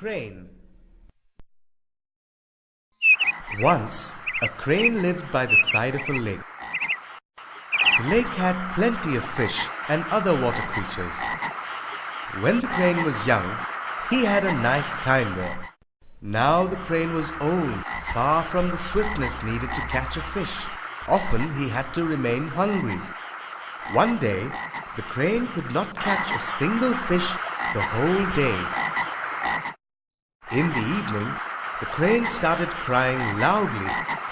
crane. Once, a crane lived by the side of a lake. The lake had plenty of fish and other water creatures. When the crane was young, he had a nice time there. Now the crane was old, far from the swiftness needed to catch a fish. Often he had to remain hungry. One day, the crane could not catch a single fish the whole day. In the evening, the crane started crying loudly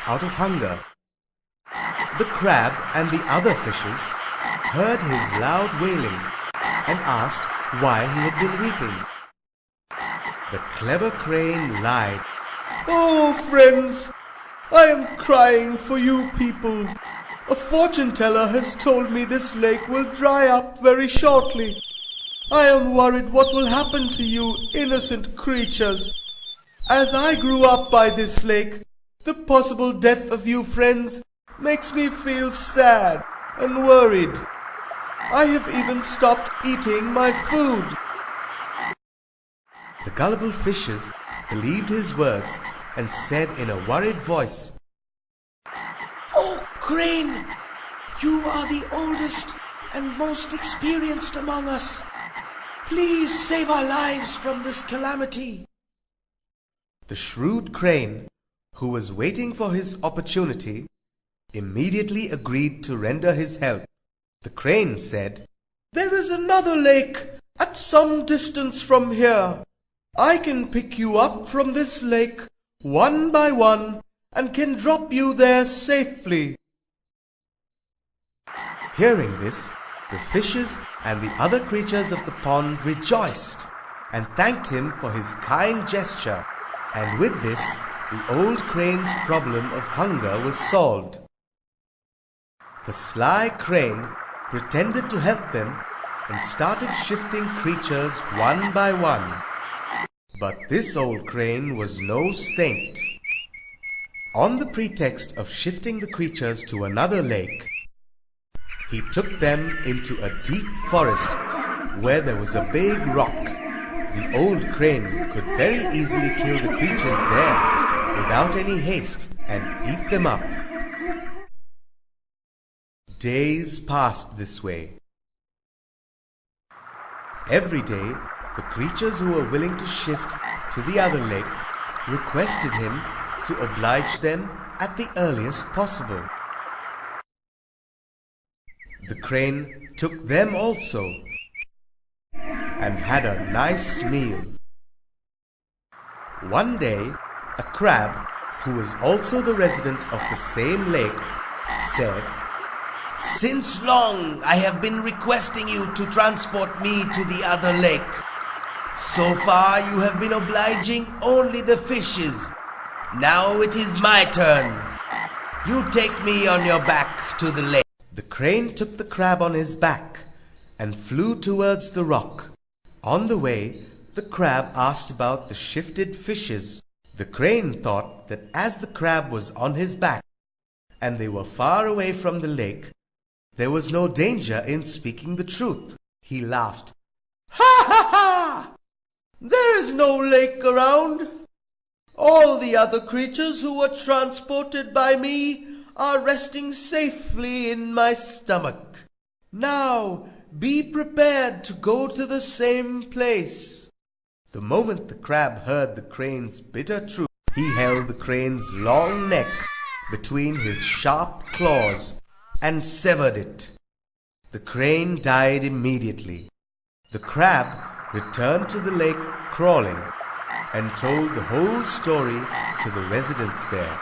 out of hunger. The crab and the other fishes heard his loud wailing and asked why he had been weeping. The clever crane lied. "Oh, friends, I am crying for you people. A fortune teller has told me this lake will dry up very shortly. I am worried what will happen to you innocent creatures. As I grew up by this lake, the possible death of you friends makes me feel sad and worried. I have even stopped eating my food." The gullible fishes believed his words and said in a worried voice, "Oh, crane, you are the oldest and most experienced among us. Please save our lives from this calamity." The shrewd crane, who was waiting for his opportunity, immediately agreed to render his help. The crane said, "There is another lake at some distance from here. I can pick you up from this lake one by one and can drop you there safely." Hearing this, the fishes and the other creatures of the pond rejoiced and thanked him for his kind gesture, and with this, the old crane's problem of hunger was solved. The sly crane pretended to help them and started shifting creatures one by one. But this old crane was no saint. On the pretext of shifting the creatures to another lake, he took them into a deep forest where there was a big rock. The old crane could very easily kill the creatures there without any haste and eat them up. Days passed this way. Every day, the creatures who were willing to shift to the other lake requested him to oblige them at the earliest possible. The crane took them also and had a nice meal. One day, a crab, who was also the resident of the same lake, said, "Since long I have been requesting you to transport me to the other lake. So far you have been obliging only the fishes. Now it is my turn. You take me on your back to the lake." The crane took the crab on his back and flew towards the rock. On the way, the crab asked about the shifted fishes. The crane thought that as the crab was on his back and they were far away from the lake, there was no danger in speaking the truth. He laughed. "Ha ha ha! There is no lake around. All the other creatures who were transported by me are resting safely in my stomach. Now be prepared to go to the same place." The moment the crab heard the crane's bitter truth, he held the crane's long neck between his sharp claws and severed it. The crane died immediately. The crab returned to the lake crawling and told the whole story to the residents there.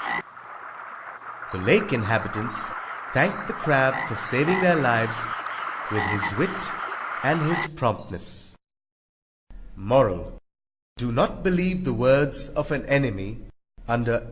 The lake inhabitants thanked the crab for saving their lives with his wit and his promptness. Moral: do not believe the words of an enemy under